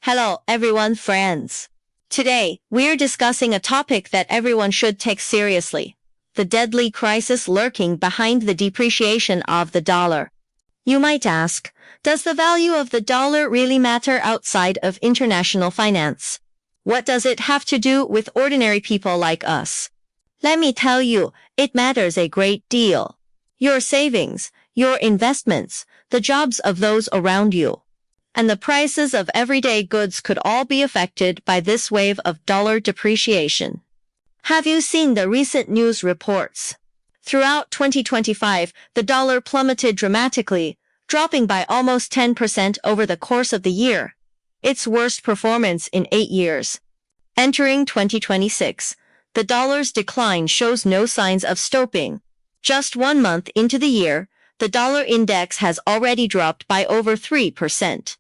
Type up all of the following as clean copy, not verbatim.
Hello, everyone, friends. Today, we're discussing a topic that everyone should take seriously: the deadly crisis lurking behind the depreciation of the dollar. You might ask, does the value of the dollar really matter outside of international finance? What does it have to do with ordinary people like us? Let me tell you, it matters a great deal. Your savings, your investments, the jobs of those around you, and the prices of everyday goods could all be affected by this wave of dollar depreciation. Have you seen the recent news reports? Throughout 2025, the dollar plummeted dramatically, dropping by almost 10% over the course of the year, its worst performance in 8 years. Entering 2026, the dollar's decline shows no signs of stopping. Just 1 month into the year, the dollar index has already dropped by over 3%,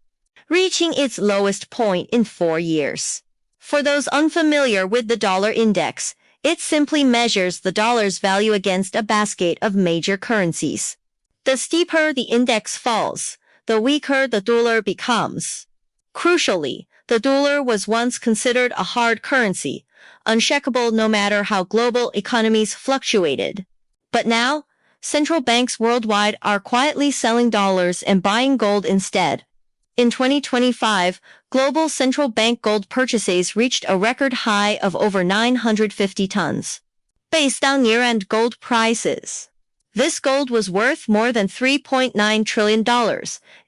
reaching its lowest point in 4 years. For those unfamiliar with the dollar index, it simply measures the dollar's value against a basket of major currencies. The steeper the index falls, the weaker the dollar becomes. Crucially, the dollar was once considered a hard currency, unshakable no matter how global economies fluctuated. But now, central banks worldwide are quietly selling dollars and buying gold instead. In 2025, global central bank gold purchases reached a record high of over 950 tons. Based on year-end gold prices, this gold was worth more than $3.9 trillion,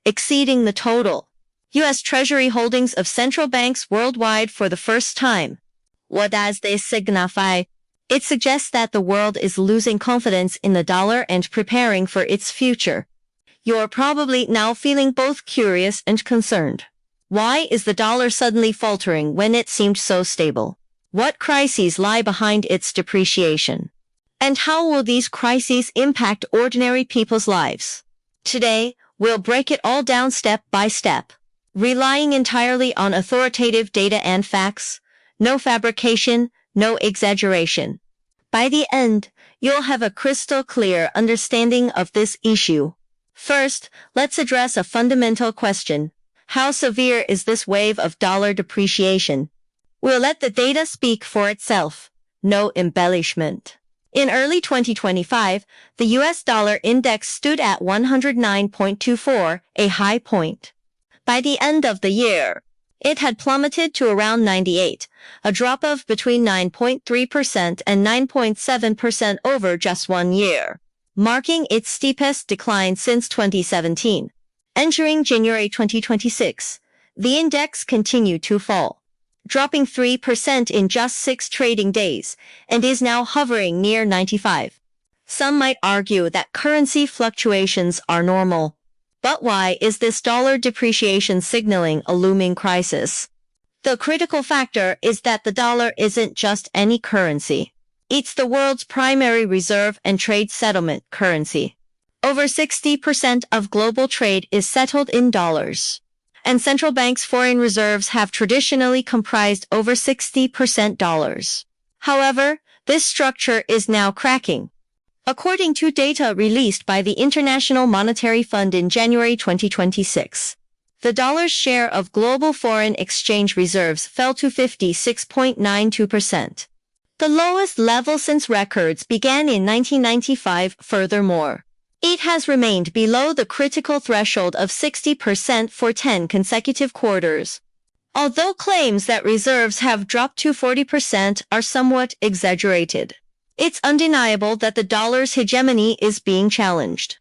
exceeding the total U.S. Treasury holdings of central banks worldwide for the first time. What does this signify? It suggests that the world is losing confidence in the dollar and preparing for its future. You're probably now feeling both curious and concerned. Why is the dollar suddenly faltering when it seemed so stable? What crises lie behind its depreciation? And how will these crises impact ordinary people's lives? Today, we'll break it all down step by step, relying entirely on authoritative data and facts. No fabrication, no exaggeration. By the end, you'll have a crystal clear understanding of this issue. First, let's address a fundamental question. How severe is this wave of dollar depreciation? We'll let the data speak for itself. No embellishment. In early 2025, the US dollar index stood at 109.24, a high point. By the end of the year, it had plummeted to around 98, a drop of between 9.3% and 9.7% over just 1 year, marking its steepest decline since 2017. Entering January 2026, the index continued to fall, dropping 3% in just 6 trading days, and is now hovering near 95. Some might argue that currency fluctuations are normal. But why is this dollar depreciation signaling a looming crisis? The critical factor is that the dollar isn't just any currency. It's the world's primary reserve and trade settlement currency. Over 60% of global trade is settled in dollars, and central banks' foreign reserves have traditionally comprised over 60% dollars. However, this structure is now cracking. According to data released by the International Monetary Fund in January 2026, the dollar's share of global foreign exchange reserves fell to 56.92%, the lowest level since records began in 1995. Furthermore, it has remained below the critical threshold of 60% for 10 consecutive quarters. Although claims that reserves have dropped to 40% are somewhat exaggerated, it's undeniable that the dollar's hegemony is being challenged.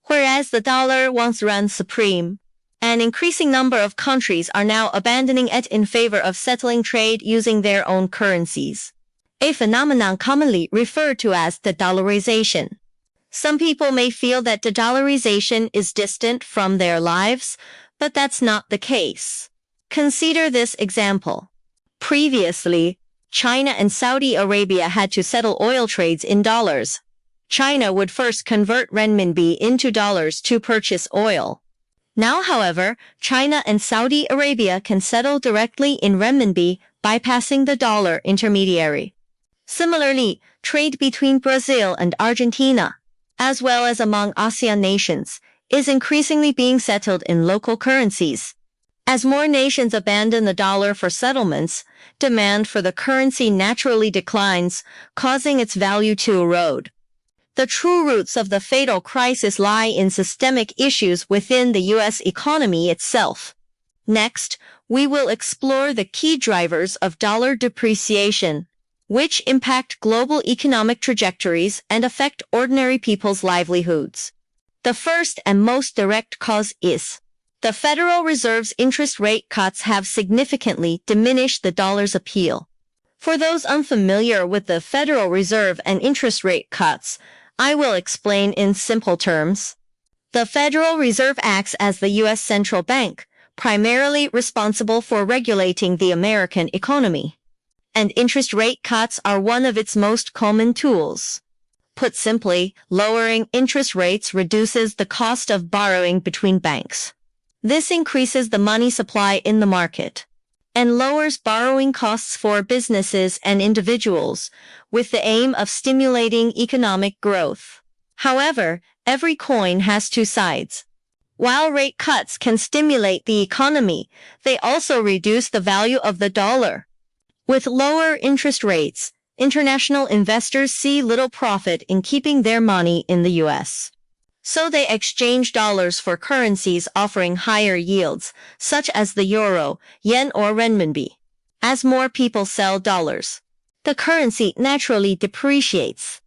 Whereas the dollar once ran supreme, an increasing number of countries are now abandoning it in favor of settling trade using their own currencies, a phenomenon commonly referred to as de-dollarization. Some people may feel that de-dollarization is distant from their lives, but that's not the case. Consider this example. Previously, China and Saudi Arabia had to settle oil trades in dollars. China would first convert renminbi into dollars to purchase oil. Now, however, China and Saudi Arabia can settle directly in renminbi, bypassing the dollar intermediary. Similarly, trade between Brazil and Argentina, as well as among ASEAN nations, is increasingly being settled in local currencies. As more nations abandon the dollar for settlements, demand for the currency naturally declines, causing its value to erode. The true roots of the fatal crisis lie in systemic issues within the U.S. economy itself. Next, we will explore the key drivers of dollar depreciation, which impact global economic trajectories and affect ordinary people's livelihoods. The first and most direct cause is the Federal Reserve's interest rate cuts have significantly diminished the dollar's appeal. For those unfamiliar with the Federal Reserve and interest rate cuts, I will explain in simple terms. The Federal Reserve acts as the U.S. central bank, primarily responsible for regulating the American economy. And interest rate cuts are one of its most common tools. Put simply, lowering interest rates reduces the cost of borrowing between banks. This increases the money supply in the market and lowers borrowing costs for businesses and individuals, with the aim of stimulating economic growth. However, every coin has two sides. While rate cuts can stimulate the economy, they also reduce the value of the dollar. With lower interest rates, international investors see little profit in keeping their money in the U.S. So they exchange dollars for currencies offering higher yields, such as the euro, yen or renminbi. As more people sell dollars, the currency naturally depreciates.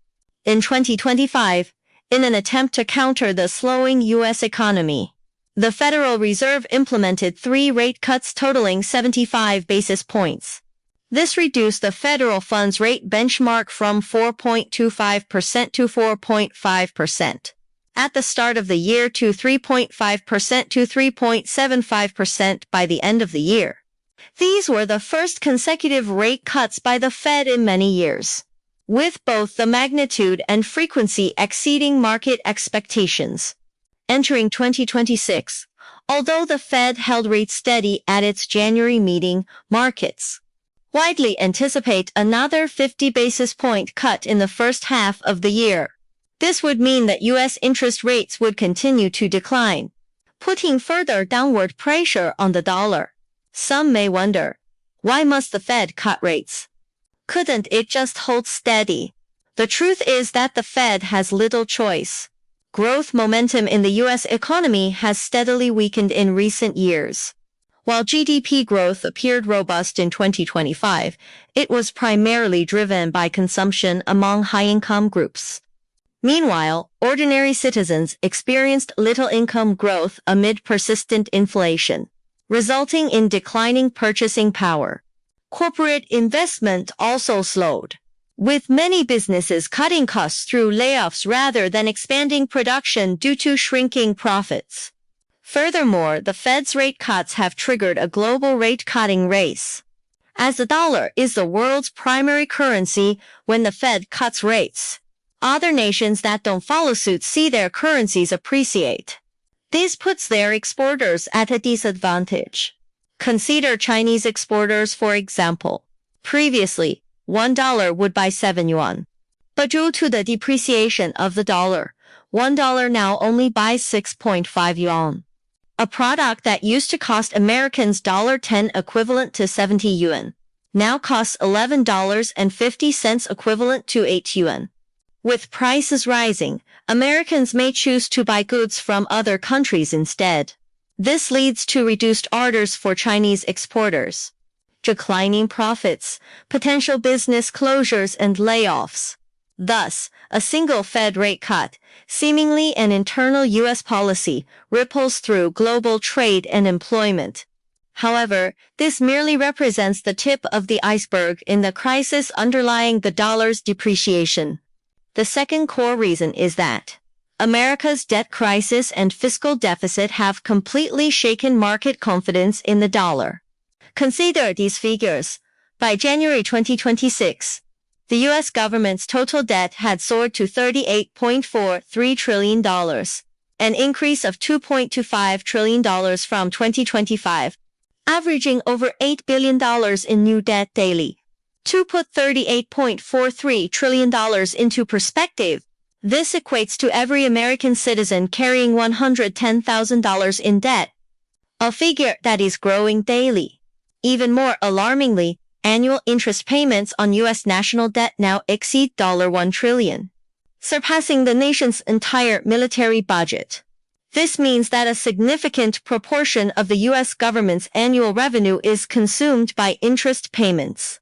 In 2025, in an attempt to counter the slowing U.S. economy, the Federal Reserve implemented 3 rate cuts totaling 75 basis points. This reduced the federal funds rate benchmark from 4.25% to 4.5% at the start of the year to 3.5% to 3.75% by the end of the year. These were the first consecutive rate cuts by the Fed in many years, with both the magnitude and frequency exceeding market expectations. Entering 2026, although the Fed held rates steady at its January meeting, markets widely anticipate another 50 basis point cut in the first half of the year. This would mean that U.S. interest rates would continue to decline, putting further downward pressure on the dollar. Some may wonder, why must the Fed cut rates? Couldn't it just hold steady? The truth is that the Fed has little choice. Growth momentum in the U.S. economy has steadily weakened in recent years. While GDP growth appeared robust in 2025, it was primarily driven by consumption among high-income groups. Meanwhile, ordinary citizens experienced little income growth amid persistent inflation, resulting in declining purchasing power. Corporate investment also slowed, with many businesses cutting costs through layoffs rather than expanding production due to shrinking profits. Furthermore, the Fed's rate cuts have triggered a global rate-cutting race. As the dollar is the world's primary currency when the Fed cuts rates, other nations that don't follow suit see their currencies appreciate. This puts their exporters at a disadvantage. Consider Chinese exporters, for example. Previously, $1 would buy 7 yuan. But due to the depreciation of the dollar, $1 now only buys 6.5 yuan. A product that used to cost Americans $10 equivalent to 70 yuan, now costs $11.50 equivalent to 8 yuan. With prices rising, Americans may choose to buy goods from other countries instead. This leads to reduced orders for Chinese exporters, declining profits, potential business closures and layoffs. Thus, a single Fed rate cut, seemingly an internal U.S. policy, ripples through global trade and employment. However, this merely represents the tip of the iceberg in the crisis underlying the dollar's depreciation. The second core reason is that America's debt crisis and fiscal deficit have completely shaken market confidence in the dollar. Consider these figures. By January 2026, the U.S. government's total debt had soared to $38.43 trillion, an increase of $2.25 trillion from 2025, averaging over $8 billion in new debt daily. To put $38.43 trillion into perspective, this equates to every American citizen carrying $110,000 in debt. a figure that is growing daily. Even more alarmingly, annual interest payments on U.S. national debt now exceed $1 trillion, surpassing the nation's entire military budget. This means that a significant proportion of the U.S. government's annual revenue is consumed by interest payments,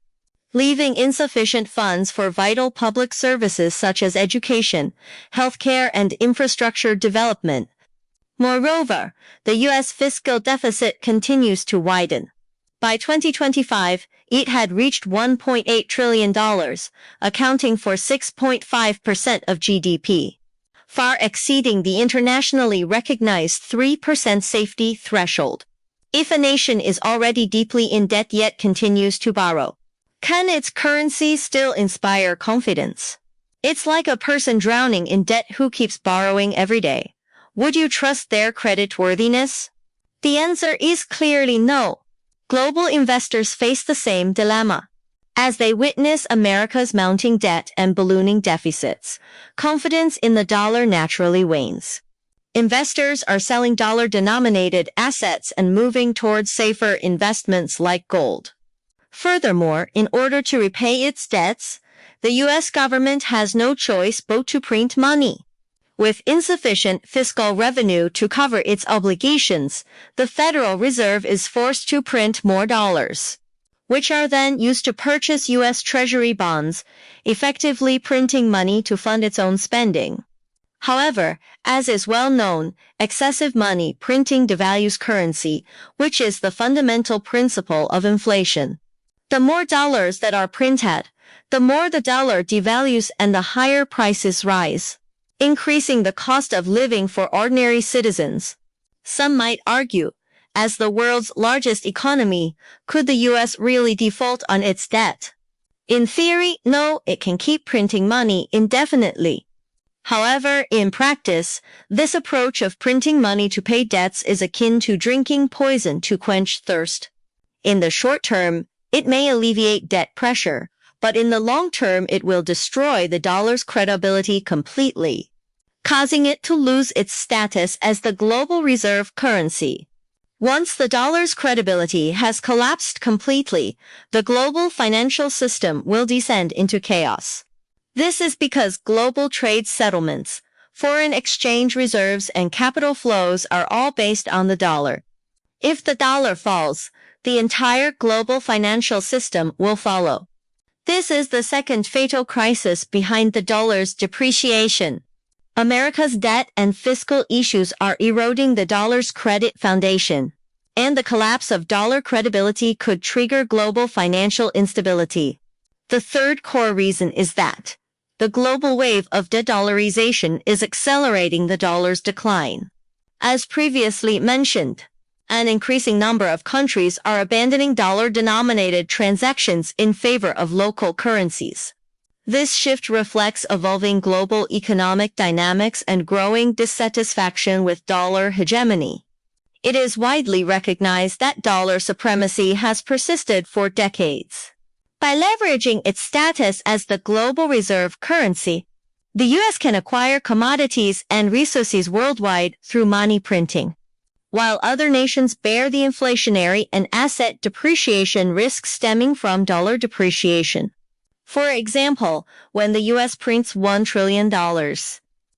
leaving insufficient funds for vital public services such as education, healthcare, and infrastructure development. Moreover, the U.S. fiscal deficit continues to widen. By 2025, it had reached $1.8 trillion, accounting for 6.5% of GDP, far exceeding the internationally recognized 3% safety threshold. If a nation is already deeply in debt yet continues to borrow, can its currency still inspire confidence? It's like a person drowning in debt who keeps borrowing every day. Would you trust their creditworthiness? The answer is clearly no. Global investors face the same dilemma. As they witness America's mounting debt and ballooning deficits, confidence in the dollar naturally wanes. Investors are selling dollar-denominated assets and moving towards safer investments like gold. Furthermore, in order to repay its debts, the U.S. government has no choice but to print money. With insufficient fiscal revenue to cover its obligations, the Federal Reserve is forced to print more dollars, which are then used to purchase U.S. Treasury bonds, effectively printing money to fund its own spending. However, as is well known, excessive money printing devalues currency, which is the fundamental principle of inflation. The more dollars that are printed, the more the dollar devalues and the higher prices rise, increasing the cost of living for ordinary citizens. Some might argue, as the world's largest economy, could the U.S. really default on its debt? In theory, no, it can keep printing money indefinitely. However, in practice, this approach of printing money to pay debts is akin to drinking poison to quench thirst. In the short term, it may alleviate debt pressure, but in the long term it will destroy the dollar's credibility completely, causing it to lose its status as the global reserve currency. Once the dollar's credibility has collapsed completely, the global financial system will descend into chaos. This is because global trade settlements, foreign exchange reserves, and capital flows are all based on the dollar. If the dollar falls, the entire global financial system will follow. This is the second fatal crisis behind the dollar's depreciation. America's debt and fiscal issues are eroding the dollar's credit foundation, and the collapse of dollar credibility could trigger global financial instability. The third core reason is that the global wave of de-dollarization is accelerating the dollar's decline. As previously mentioned, an increasing number of countries are abandoning dollar-denominated transactions in favor of local currencies. This shift reflects evolving global economic dynamics and growing dissatisfaction with dollar hegemony. It is widely recognized that dollar supremacy has persisted for decades. By leveraging its status as the global reserve currency, the U.S. can acquire commodities and resources worldwide through money printing, while other nations bear the inflationary and asset depreciation risks stemming from dollar depreciation. For example, when the U.S. prints $1 trillion,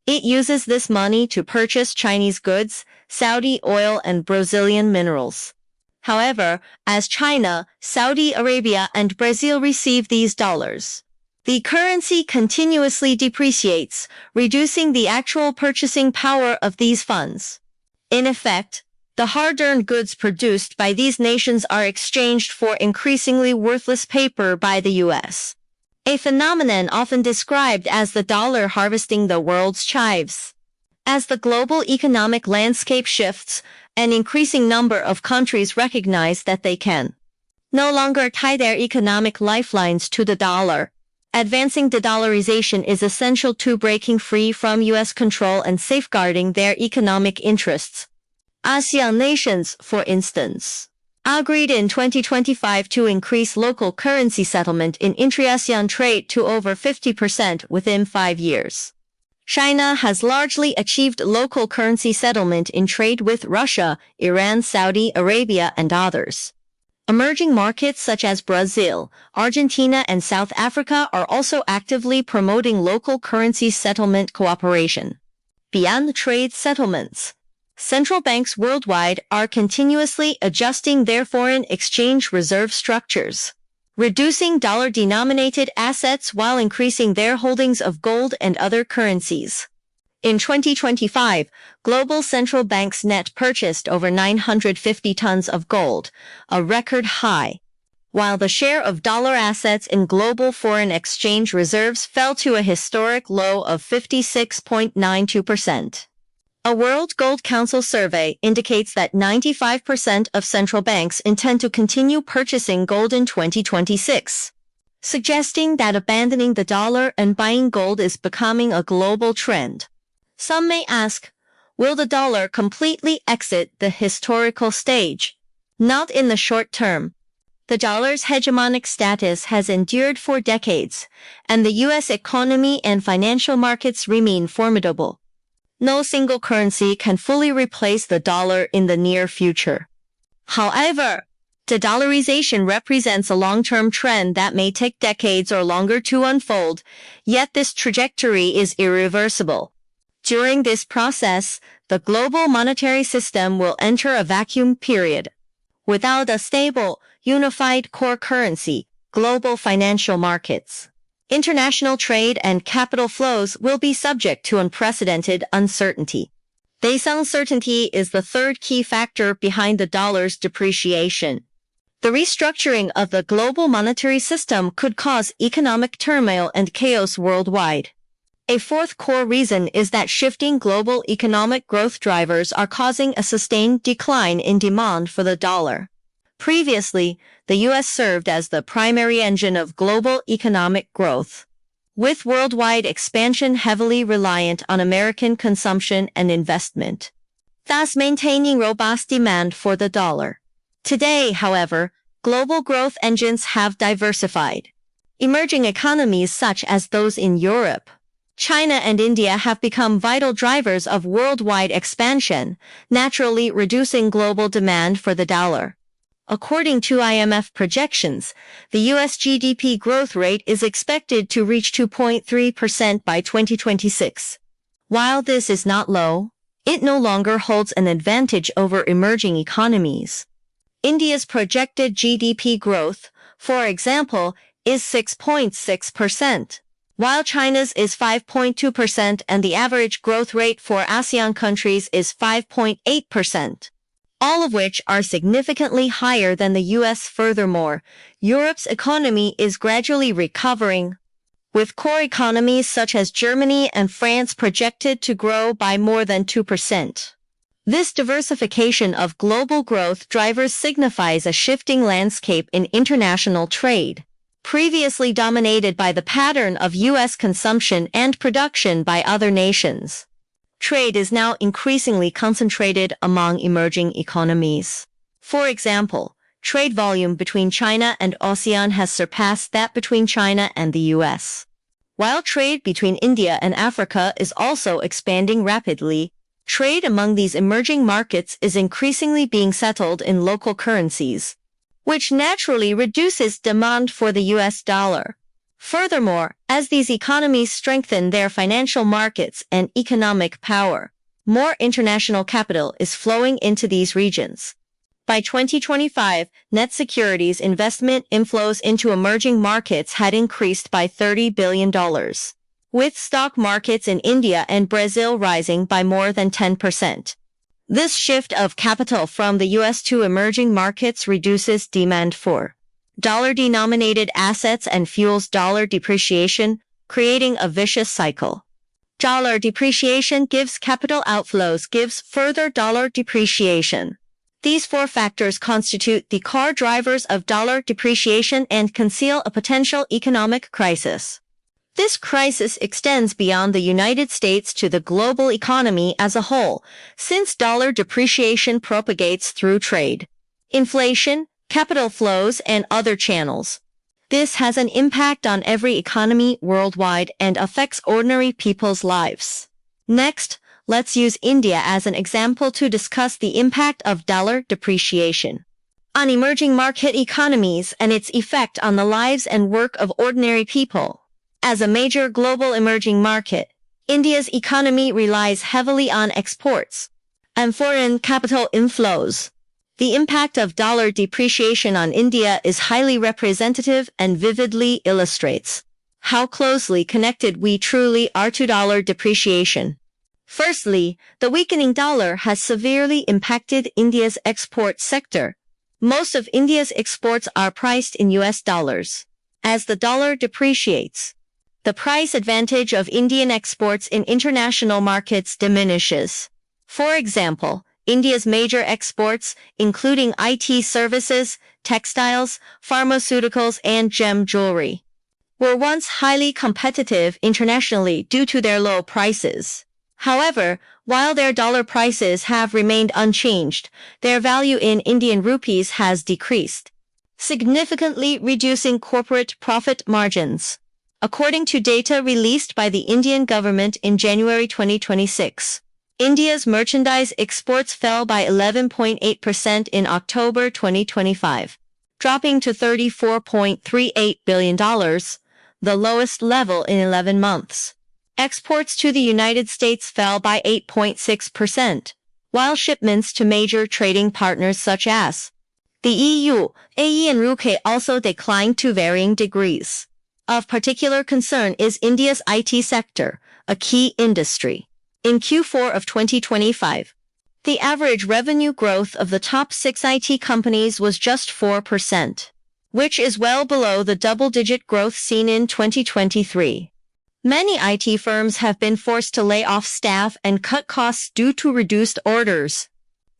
it uses this money to purchase Chinese goods, Saudi oil, and Brazilian minerals. However, as China, Saudi Arabia, and Brazil receive these dollars, the currency continuously depreciates, reducing the actual purchasing power of these funds. In effect, the hard-earned goods produced by these nations are exchanged for increasingly worthless paper by the U.S., a phenomenon often described as the dollar harvesting the world's chives. As the global economic landscape shifts, an increasing number of countries recognize that they can no longer tie their economic lifelines to the dollar. Advancing de-dollarization is essential to breaking free from U.S. control and safeguarding their economic interests. ASEAN nations, for instance, agreed in 2025 to increase local currency settlement in intra-ASEAN trade to over 50% within 5 years. China has largely achieved local currency settlement in trade with Russia, Iran, Saudi Arabia, and others. Emerging markets such as Brazil, Argentina, and South Africa are also actively promoting local currency settlement cooperation. Beyond trade settlements, central banks worldwide are continuously adjusting their foreign exchange reserve structures, reducing dollar-denominated assets while increasing their holdings of gold and other currencies. In 2025, global central banks net purchased over 950 tons of gold, a record high, while the share of dollar assets in global foreign exchange reserves fell to a historic low of 56.92%. A World Gold Council survey indicates that 95% of central banks intend to continue purchasing gold in 2026, suggesting that abandoning the dollar and buying gold is becoming a global trend. Some may ask, will the dollar completely exit the historical stage? Not in the short term. The dollar's hegemonic status has endured for decades, and the U.S. economy and financial markets remain formidable. No single currency can fully replace the dollar in the near future. However, de-dollarization represents a long-term trend that may take decades or longer to unfold, yet this trajectory is irreversible. During this process, the global monetary system will enter a vacuum period. Without a stable, unified core currency, global financial markets, international trade and capital flows will be subject to unprecedented uncertainty. This uncertainty is the third key factor behind the dollar's depreciation. The restructuring of the global monetary system could cause economic turmoil and chaos worldwide. A fourth core reason is that shifting global economic growth drivers are causing a sustained decline in demand for the dollar. Previously, the U.S. served as the primary engine of global economic growth, with worldwide expansion heavily reliant on American consumption and investment, thus maintaining robust demand for the dollar. Today, however, global growth engines have diversified. Emerging economies such as those in Europe, China, and India have become vital drivers of worldwide expansion, naturally reducing global demand for the dollar. According to IMF projections, the U.S. GDP growth rate is expected to reach 2.3% by 2026. While this is not low, it no longer holds an advantage over emerging economies. India's projected GDP growth, for example, is 6.6%. While China's is 5.2% and the average growth rate for ASEAN countries is 5.8%, all of which are significantly higher than the U.S. Furthermore, Europe's economy is gradually recovering, with core economies such as Germany and France projected to grow by more than 2%. This diversification of global growth drivers signifies a shifting landscape in international trade, previously dominated by the pattern of U.S. consumption and production by other nations. Trade is now increasingly concentrated among emerging economies. For example, trade volume between China and ASEAN has surpassed that between China and the U.S. While trade between India and Africa is also expanding rapidly, trade among these emerging markets is increasingly being settled in local currencies, which naturally reduces demand for the U.S. dollar. Furthermore, as these economies strengthen their financial markets and economic power, more international capital is flowing into these regions. By 2025, net securities investment inflows into emerging markets had increased by $30 billion, with stock markets in India and Brazil rising by more than 10%. This shift of capital from the U.S. to emerging markets reduces demand for dollar-denominated assets and fuels dollar depreciation, creating a vicious cycle. Dollar depreciation gives capital outflows, gives further dollar depreciation. These four factors constitute the core drivers of dollar depreciation and conceal a potential economic crisis. This crisis extends beyond the United States to the global economy as a whole, since dollar depreciation propagates through trade, inflation, capital flows, and other channels. This has an impact on every economy worldwide and affects ordinary people's lives. Next, let's use India as an example to discuss the impact of dollar depreciation on emerging market economies and its effect on the lives and work of ordinary people. As a major global emerging market, India's economy relies heavily on exports and foreign capital inflows. The impact of dollar depreciation on India is highly representative and vividly illustrates how closely connected we truly are to dollar depreciation. Firstly, the weakening dollar has severely impacted India's export sector. Most of India's exports are priced in US dollars. As the dollar depreciates, the price advantage of Indian exports in international markets diminishes. For example, India's major exports, including IT services, textiles, pharmaceuticals, and gem jewelry, were once highly competitive internationally due to their low prices. However, while their dollar prices have remained unchanged, their value in Indian rupees has decreased, significantly reducing corporate profit margins. According to data released by the Indian government in January 2026, India's merchandise exports fell by 11.8% in October 2025, dropping to $34.38 billion, the lowest level in 11 months. Exports to the United States fell by 8.6%, while shipments to major trading partners such as the EU, AE and UK also declined to varying degrees. Of particular concern is India's IT sector, a key industry. In Q4 of 2025, the average revenue growth of the top 6 IT companies was just 4%, which is well below the double-digit growth seen in 2023. Many IT firms have been forced to lay off staff and cut costs due to reduced orders.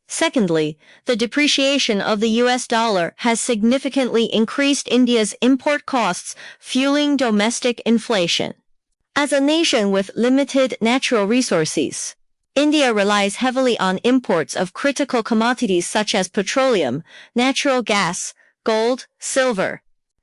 Secondly, the depreciation of the US dollar has significantly increased India's import costs, fueling domestic inflation. As a nation with limited natural resources, India relies heavily on imports of critical commodities such as petroleum, natural gas, gold, silver,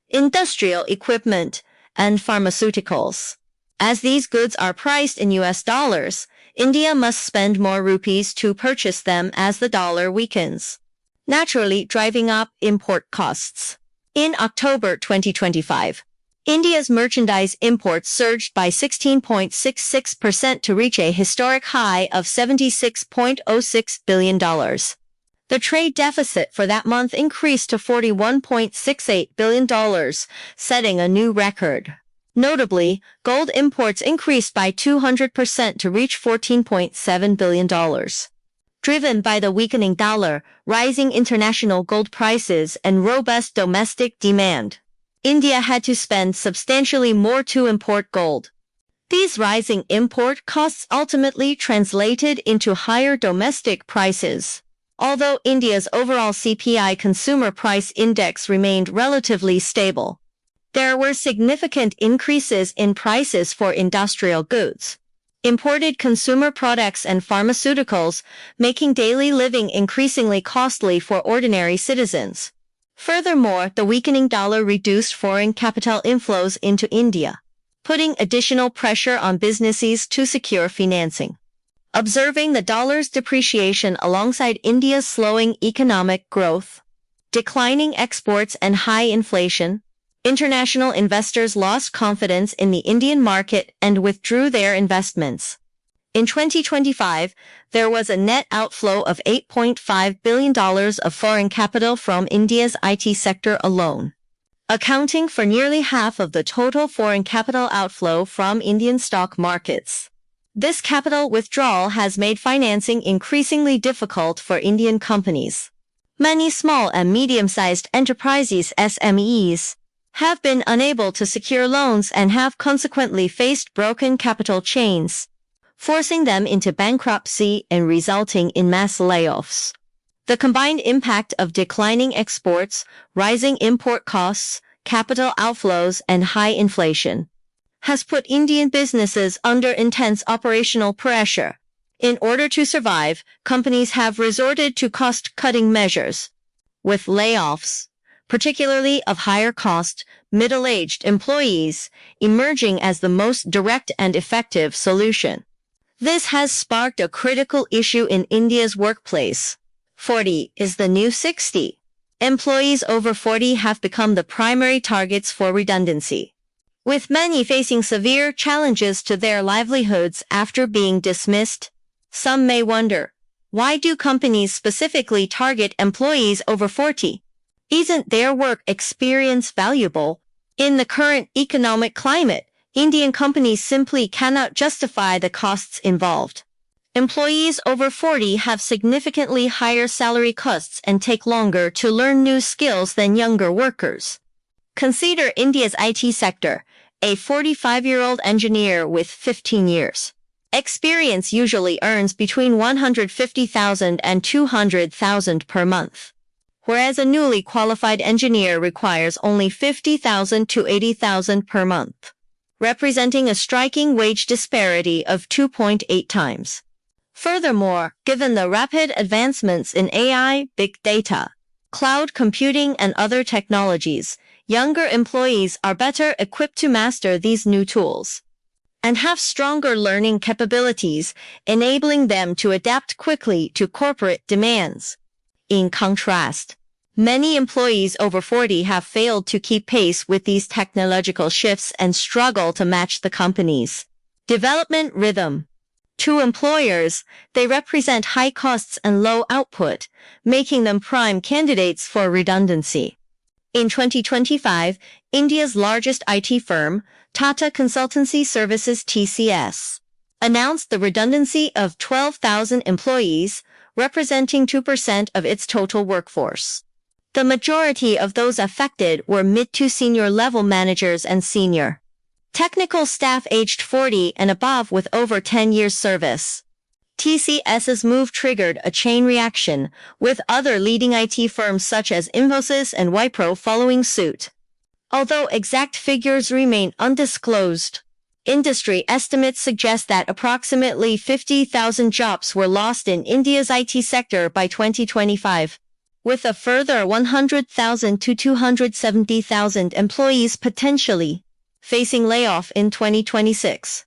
industrial equipment, and pharmaceuticals. As these goods are priced in US dollars, India must spend more rupees to purchase them as the dollar weakens, naturally driving up import costs. In October 2025, India's merchandise imports surged by 16.66% to reach a historic high of $76.06 billion. The trade deficit for that month increased to $41.68 billion, setting a new record. Notably, gold imports increased by 200% to reach $14.7 billion. Driven by the weakening dollar, rising international gold prices, and robust domestic demand, India had to spend substantially more to import gold. These rising import costs ultimately translated into higher domestic prices. Although India's overall CPI consumer price index remained relatively stable, there were significant increases in prices for industrial goods, imported consumer products and pharmaceuticals, making daily living increasingly costly for ordinary citizens. Furthermore, the weakening dollar reduced foreign capital inflows into India, putting additional pressure on businesses to secure financing. Observing the dollar's depreciation alongside India's slowing economic growth, declining exports, and high inflation, international investors lost confidence in the Indian market and withdrew their investments. In 2025, there was a net outflow of $8.5 billion of foreign capital from India's IT sector alone, accounting for nearly half of the total foreign capital outflow from Indian stock markets. This capital withdrawal has made financing increasingly difficult for Indian companies. Many small and medium-sized enterprises (SMEs) have been unable to secure loans and have consequently faced broken capital chains, forcing them into bankruptcy and resulting in mass layoffs. The combined impact of declining exports, rising import costs, capital outflows, and high inflation has put Indian businesses under intense operational pressure. In order to survive, companies have resorted to cost-cutting measures, with layoffs, particularly of higher-cost, middle-aged employees, emerging as the most direct and effective solution. This has sparked a critical issue in India's workplace. 40 is the new 60. Employees over 40 have become the primary targets for redundancy, with many facing severe challenges to their livelihoods after being dismissed. Some may wonder, why do companies specifically target employees over 40? Isn't their work experience valuable? In the current economic climate, Indian companies simply cannot justify the costs involved. Employees over 40 have significantly higher salary costs and take longer to learn new skills than younger workers. Consider India's IT sector. A 45-year-old engineer with 15 years experience usually earns between 150,000 and 200,000 per month, whereas a newly qualified engineer requires only 50,000 to 80,000 per month, representing a striking wage disparity of 2.8 times. Furthermore, given the rapid advancements in AI, big data, cloud computing, and other technologies, younger employees are better equipped to master these new tools and have stronger learning capabilities, enabling them to adapt quickly to corporate demands. In contrast, many employees over 40 have failed to keep pace with these technological shifts and struggle to match the company's development rhythm. To employers, they represent high costs and low output, making them prime candidates for redundancy. In 2025, India's largest IT firm, Tata Consultancy Services (TCS), announced the redundancy of 12,000 employees, representing 2% of its total workforce. The majority of those affected were mid to senior level managers and senior technical staff aged 40 and above with over 10 years service. TCS's move triggered a chain reaction, with other leading IT firms such as Infosys and Wipro following suit. Although exact figures remain undisclosed, industry estimates suggest that approximately 50,000 jobs were lost in India's IT sector by 2025, with a further 100,000 to 270,000 employees potentially facing layoff in 2026.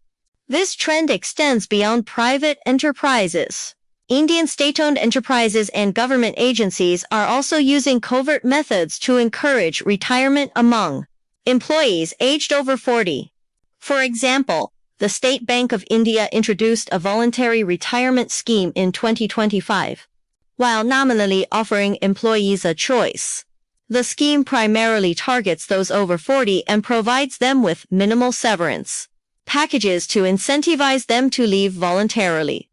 This trend extends beyond private enterprises. Indian state-owned enterprises and government agencies are also using covert methods to encourage retirement among employees aged over 40. For example, the State Bank of India introduced a voluntary retirement scheme in 2025, while nominally offering employees a choice. The scheme primarily targets those over 40 and provides them with minimal severance packages to incentivize them to leave voluntarily.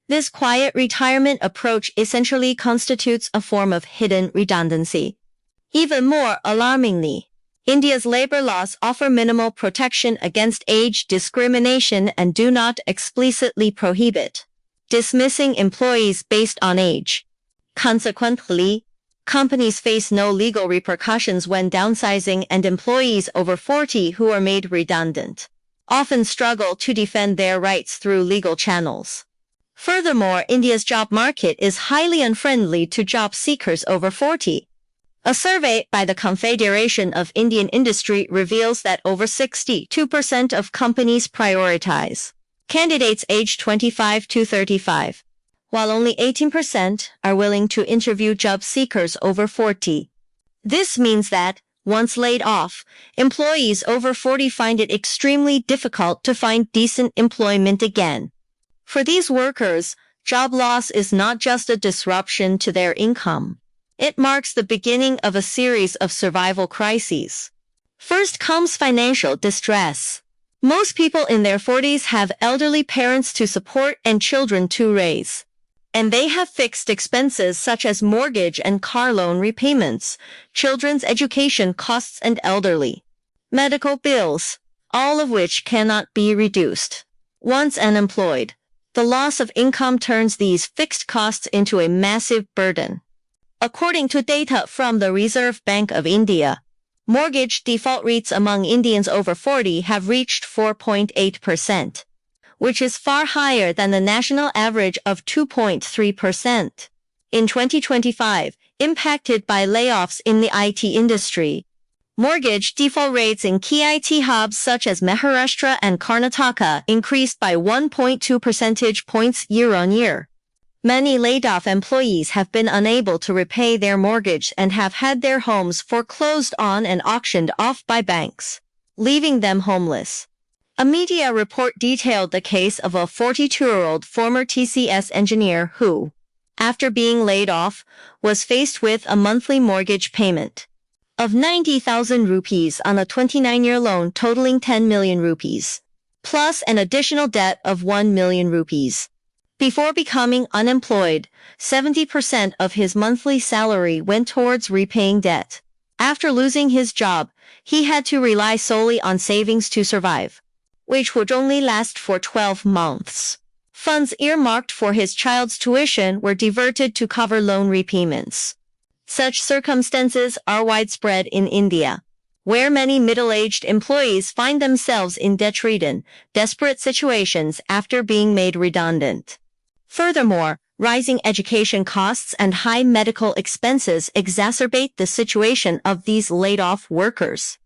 This quiet retirement approach essentially constitutes a form of hidden redundancy. Even more alarmingly, India's labor laws offer minimal protection against age discrimination and do not explicitly prohibit dismissing employees based on age. Consequently, companies face no legal repercussions when downsizing, and employees over 40 who are made redundant often struggle to defend their rights through legal channels. Furthermore, India's job market is highly unfriendly to job seekers over 40. A survey by the Confederation of Indian Industry reveals that over 62% of companies prioritize candidates aged 25 to 35, while only 18% are willing to interview job seekers over 40. This means that, once laid off, employees over 40 find it extremely difficult to find decent employment again. For these workers, job loss is not just a disruption to their income. It marks the beginning of a series of survival crises. First comes financial distress. Most people in their 40s have elderly parents to support and children to raise, and they have fixed expenses such as mortgage and car loan repayments, children's education costs, and elderly medical bills, all of which cannot be reduced. Once unemployed, the loss of income turns these fixed costs into a massive burden. According to data from the Reserve Bank of India, mortgage default rates among Indians over 40 have reached 4.8%. which is far higher than the national average of 2.3%. In 2025, impacted by layoffs in the IT industry. Mortgage default rates in key IT hubs such as Maharashtra and Karnataka increased by 1.2 percentage points year-on-year. Many laid-off employees have been unable to repay their mortgage and have had their homes foreclosed on and auctioned off by banks, leaving them homeless. A media report detailed the case of a 42-year-old former TCS engineer who, after being laid off, was faced with a monthly mortgage payment of 90,000 rupees on a 29-year loan totaling 10 million rupees, plus an additional debt of 1 million rupees. Before becoming unemployed, 70% of his monthly salary went towards repaying debt. After losing his job, he had to rely solely on savings to survive, which would only last for 12 months. Funds earmarked for his child's tuition were diverted to cover loan repayments. Such circumstances are widespread in India, where many middle-aged employees find themselves in debt-ridden, desperate situations after being made redundant. Furthermore, rising education costs and high medical expenses exacerbate the situation of these laid-off workers.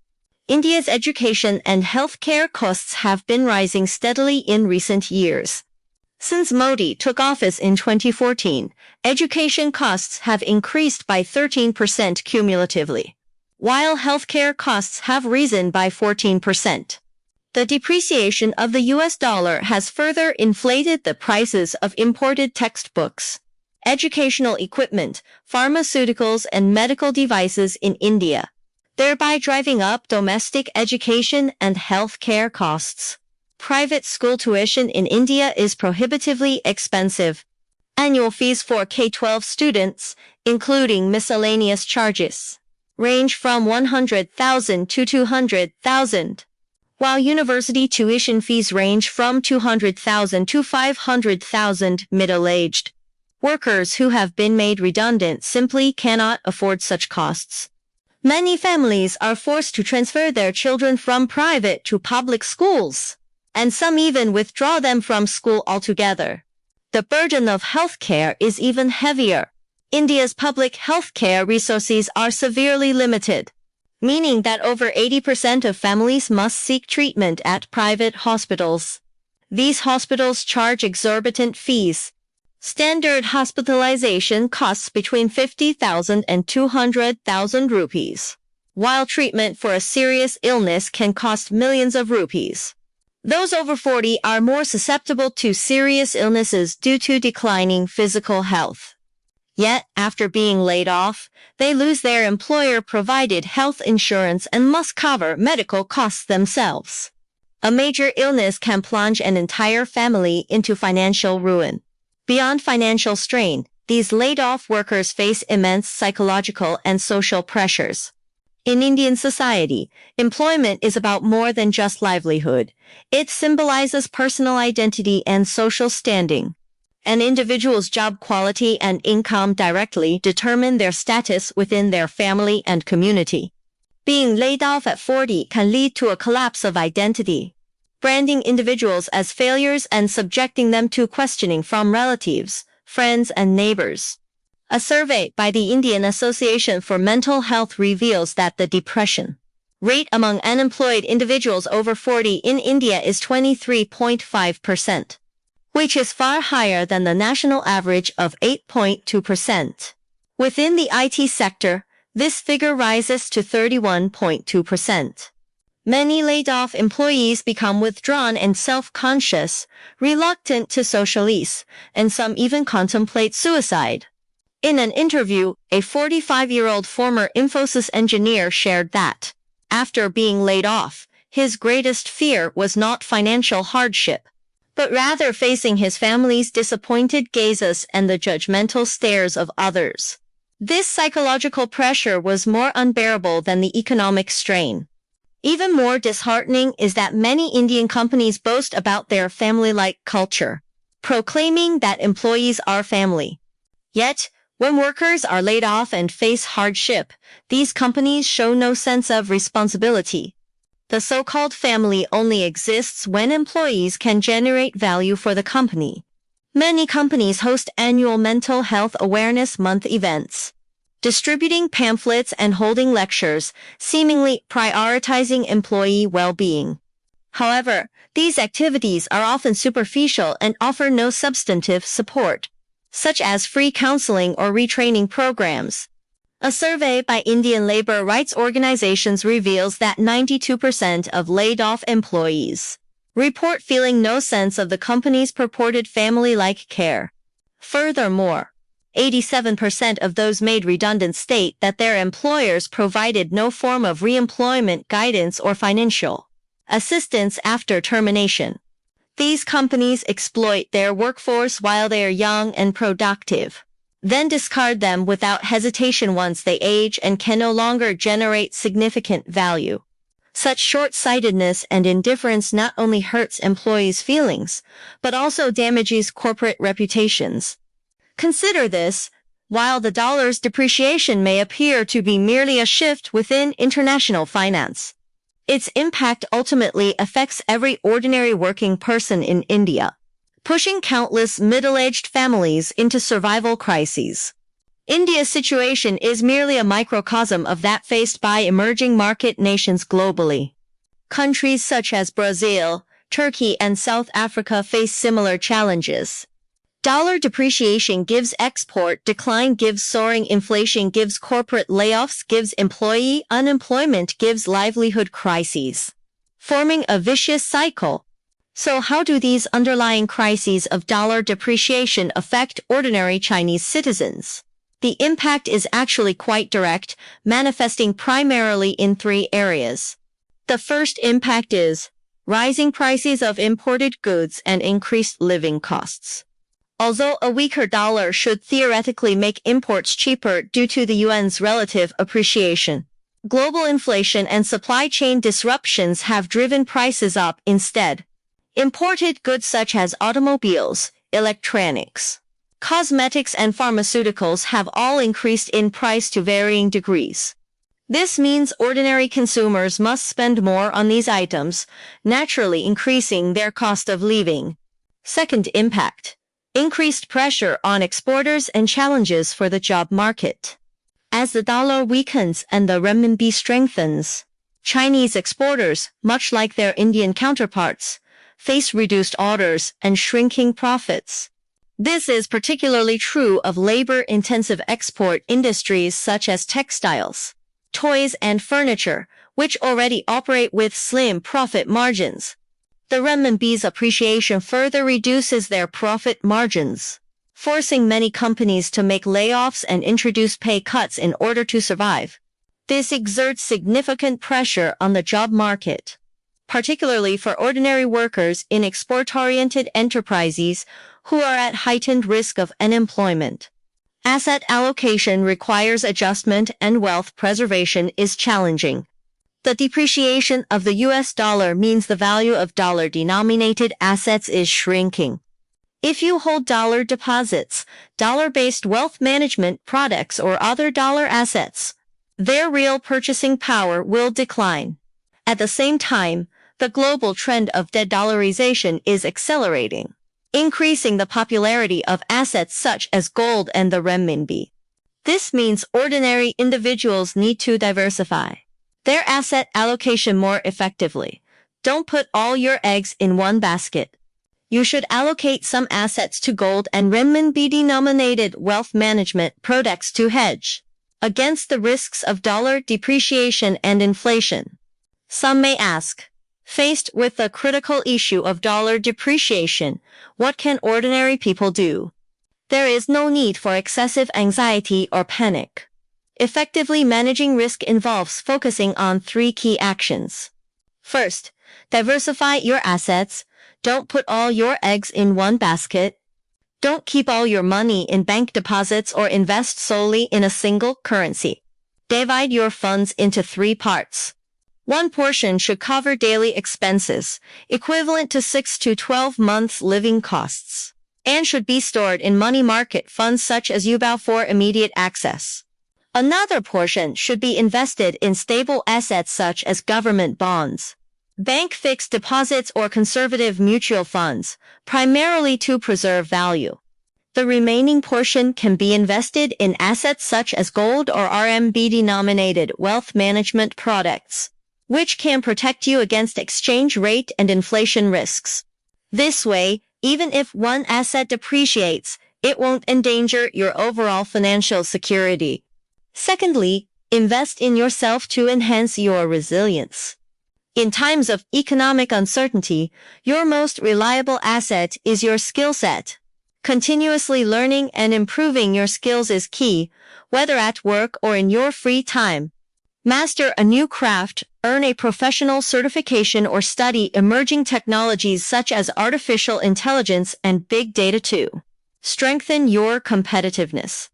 India's education and healthcare costs have been rising steadily in recent years. Since Modi took office in 2014, education costs have increased by 13% cumulatively, while healthcare costs have risen by 14%. The depreciation of the US dollar has further inflated the prices of imported textbooks, educational equipment, pharmaceuticals, and medical devices in India, thereby driving up domestic education and healthcare costs. Private school tuition in India is prohibitively expensive. Annual fees for K-12 students, including miscellaneous charges, range from 100,000 to 200,000, while university tuition fees range from 200,000 to 500,000. Middle-aged workers who have been made redundant simply cannot afford such costs. Many families are forced to transfer their children from private to public schools, and some even withdraw them from school altogether. The burden of healthcare is even heavier. India's public healthcare resources are severely limited, meaning that over 80% of families must seek treatment at private hospitals. These hospitals charge exorbitant fees. Standard hospitalization costs between 50,000 and 200,000 rupees, while treatment for a serious illness can cost millions of rupees. Those over 40 are more susceptible to serious illnesses due to declining physical health. Yet, after being laid off, they lose their employer-provided health insurance and must cover medical costs themselves. A major illness can plunge an entire family into financial ruin. Beyond financial strain, these laid-off workers face immense psychological and social pressures. In Indian society, employment is about more than just livelihood. It symbolizes personal identity and social standing. An individual's job quality and income directly determine their status within their family and community. Being laid off at 40 can lead to a collapse of identity, branding individuals as failures and subjecting them to questioning from relatives, friends, and neighbors. A survey by the Indian Association for Mental Health reveals that the depression rate among unemployed individuals over 40 in India is 23.5%, which is far higher than the national average of 8.2%. Within the IT sector, this figure rises to 31.2%. Many laid-off employees become withdrawn and self-conscious, reluctant to socialize, and some even contemplate suicide. In an interview, a 45-year-old former Infosys engineer shared that, after being laid off, his greatest fear was not financial hardship, but rather facing his family's disappointed gazes and the judgmental stares of others. This psychological pressure was more unbearable than the economic strain. Even more disheartening is that many Indian companies boast about their family-like culture, proclaiming that employees are family. Yet, when workers are laid off and face hardship, these companies show no sense of responsibility. The so-called family only exists when employees can generate value for the company. Many companies host annual Mental Health Awareness Month events, distributing pamphlets and holding lectures, seemingly prioritizing employee well-being. However, these activities are often superficial and offer no substantive support, such as free counseling or retraining programs. A survey by Indian labor rights organizations reveals that 92% of laid-off employees report feeling no sense of the company's purported family-like care. Furthermore, 87% of those made redundant state that their employers provided no form of reemployment guidance or financial assistance after termination. These companies exploit their workforce while they are young and productive, then discard them without hesitation once they age and can no longer generate significant value. Such short-sightedness and indifference not only hurts employees' feelings, but also damages corporate reputations. Consider this: while the dollar's depreciation may appear to be merely a shift within international finance, its impact ultimately affects every ordinary working person in India, pushing countless middle-aged families into survival crises. India's situation is merely a microcosm of that faced by emerging market nations globally. Countries such as Brazil, Turkey, and South Africa face similar challenges. Dollar depreciation gives export decline, gives soaring inflation, gives corporate layoffs, gives employee unemployment, gives livelihood crises, forming a vicious cycle. So how do these underlying crises of dollar depreciation affect ordinary Chinese citizens? The impact is actually quite direct, manifesting primarily in three areas. The first impact is rising prices of imported goods and increased living costs. Although a weaker dollar should theoretically make imports cheaper due to the yuan's relative appreciation, global inflation and supply chain disruptions have driven prices up instead. Imported goods such as automobiles, electronics, cosmetics, and pharmaceuticals have all increased in price to varying degrees. This means ordinary consumers must spend more on these items, naturally increasing their cost of living. Second impact: increased pressure on exporters and challenges for the job market. As the dollar weakens and the renminbi strengthens, Chinese exporters, much like their Indian counterparts, face reduced orders and shrinking profits. This is particularly true of labor-intensive export industries such as textiles, toys, and furniture, which already operate with slim profit margins. The renminbi's appreciation further reduces their profit margins, forcing many companies to make layoffs and introduce pay cuts in order to survive. This exerts significant pressure on the job market, particularly for ordinary workers in export-oriented enterprises who are at heightened risk of unemployment. Asset allocation requires adjustment and wealth preservation is challenging. The depreciation of the US dollar means the value of dollar-denominated assets is shrinking. If you hold dollar deposits, dollar-based wealth management products, or other dollar assets, their real purchasing power will decline. At the same time, the global trend of de-dollarization is accelerating, increasing the popularity of assets such as gold and the renminbi. This means ordinary individuals need to diversify their asset allocation more effectively. Don't put all your eggs in one basket. You should allocate some assets to gold and renminbi-denominated wealth management products to hedge against the risks of dollar depreciation and inflation. Some may ask, faced with the critical issue of dollar depreciation, what can ordinary people do? There is no need for excessive anxiety or panic. Effectively managing risk involves focusing on three key actions. First, diversify your assets. Don't put all your eggs in one basket. Don't keep all your money in bank deposits or invest solely in a single currency. Divide your funds into three parts. One portion should cover daily expenses, equivalent to 6 to 12 months' living costs, and should be stored in money market funds such as Ubao for immediate access. Another portion should be invested in stable assets such as government bonds, bank fixed deposits, or conservative mutual funds, primarily to preserve value. The remaining portion can be invested in assets such as gold or RMB-denominated wealth management products, which can protect you against exchange rate and inflation risks. This way, even if one asset depreciates, it won't endanger your overall financial security. Secondly, invest in yourself to enhance your resilience. In times of economic uncertainty, your most reliable asset is your skill set. Continuously learning and improving your skills is key, whether at work or in your free time. Master a new craft, earn a professional certification, or study emerging technologies such as artificial intelligence and big data to strengthen your competitiveness.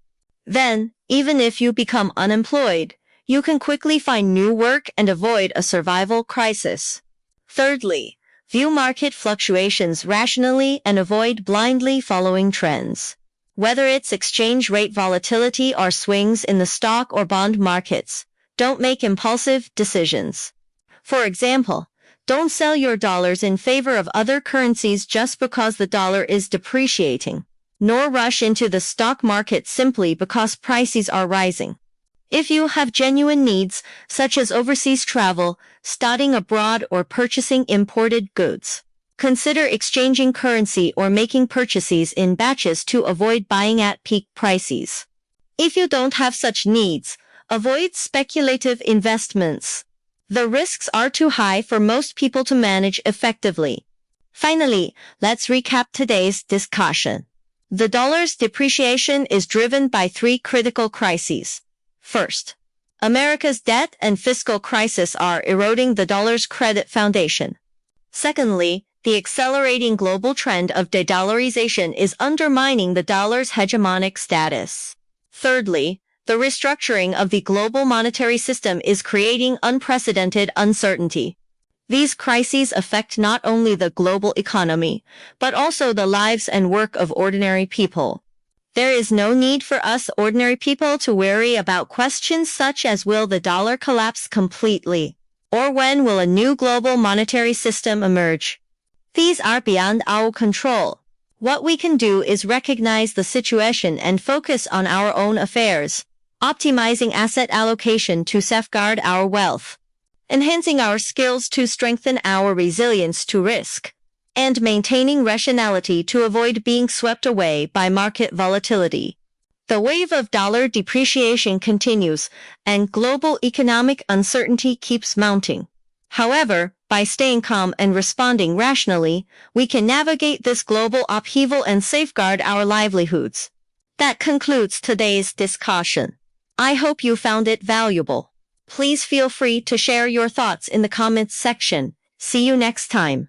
Then, even if you become unemployed, you can quickly find new work and avoid a survival crisis. Thirdly, view market fluctuations rationally and avoid blindly following trends. Whether it's exchange rate volatility or swings in the stock or bond markets, don't make impulsive decisions. For example, don't sell your dollars in favor of other currencies just because the dollar is depreciating, nor rush into the stock market simply because prices are rising. If you have genuine needs, such as overseas travel, studying abroad, or purchasing imported goods, consider exchanging currency or making purchases in batches to avoid buying at peak prices. If you don't have such needs, avoid speculative investments. The risks are too high for most people to manage effectively. Finally, let's recap today's discussion. The dollar's depreciation is driven by three critical crises. First, America's debt and fiscal crisis are eroding the dollar's credit foundation. Secondly, the accelerating global trend of de-dollarization is undermining the dollar's hegemonic status. Thirdly, the restructuring of the global monetary system is creating unprecedented uncertainty. These crises affect not only the global economy, but also the lives and work of ordinary people. There is no need for us ordinary people to worry about questions such as will the dollar collapse completely, or when will a new global monetary system emerge. These are beyond our control. What we can do is recognize the situation and focus on our own affairs, optimizing asset allocation to safeguard our wealth, enhancing our skills to strengthen our resilience to risk, and maintaining rationality to avoid being swept away by market volatility. The wave of dollar depreciation continues, and global economic uncertainty keeps mounting. However, by staying calm and responding rationally, we can navigate this global upheaval and safeguard our livelihoods. That concludes today's discussion. I hope you found it valuable. Please feel free to share your thoughts in the comments section. See you next time.